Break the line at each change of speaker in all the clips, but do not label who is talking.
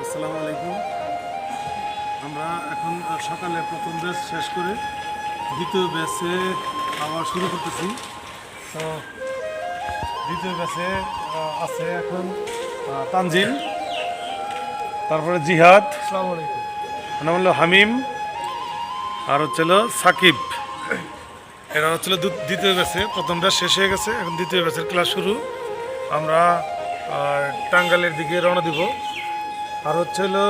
আসসালামু আলাইকুম। আমরা এখন সকালে প্রথম ব্যাচ শেষ করে দ্বিতীয় ব্যাচে আবার শুরু করতেছি। তো দ্বিতীয় ব্যাচে আছে এখন তানজিল, তারপরে জিহাদ,
আসসালামু আলাইকুম।
নাম হলো হামিম, আর হচ্ছিল সাকিব। এরা হচ্ছিল দ্বিতীয় ব্যাচে। প্রথম ব্যাচ শেষ হয়ে গেছে, এখন দ্বিতীয় ব্যাচের ক্লাস শুরু। আমরা টাঙ্গাইলের দিকে রওনা দিব। আর হচ্ছে হলো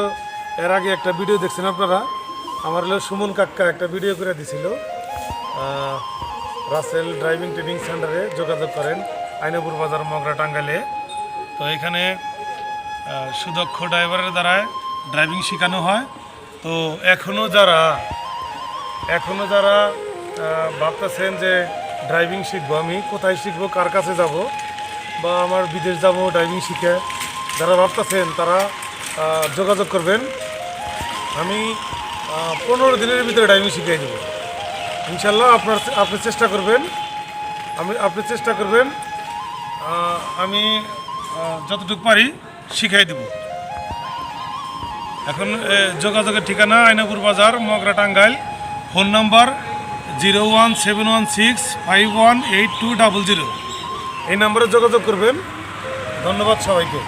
এর আগে একটা ভিডিও দেখছেন আপনারা, আমার হলো সুমন কাক্কা একটা ভিডিও করে দিছিল। রাসেল ড্রাইভিং ট্রেনিং সেন্টারে যোগাযোগ করেন, আইনাপুর বাজার, মগরা, টাঙ্গাইলে। তো এখানে সুদক্ষ ড্রাইভারের দ্বারায় ড্রাইভিং শেখানো হয়। তো এখনও যারা ভাবতেছেন যে ড্রাইভিং শিখবো, আমি কোথায় শিখবো, কার কাছে যাব, বা আমার বিদেশ যাব ড্রাইভিং শিখে, যারা ভাবতেছেন তারা যোগাযোগ করবেন। আমি 15 দিনের ভিতরে ড্রাইভিং শিখিয়ে দেবো ইনশাল্লাহ। আপনি চেষ্টা করবেন, আপনি চেষ্টা করবেন, আমি যতটুকু পারি শিখাই দেব। এখন যোগাযোগের ঠিকানা আইনাপুর বাজার, মগরা, টাঙ্গাইল। Phone number 01716518200। এই নাম্বারে যোগাযোগ করবেন। ধন্যবাদ সবাইকে।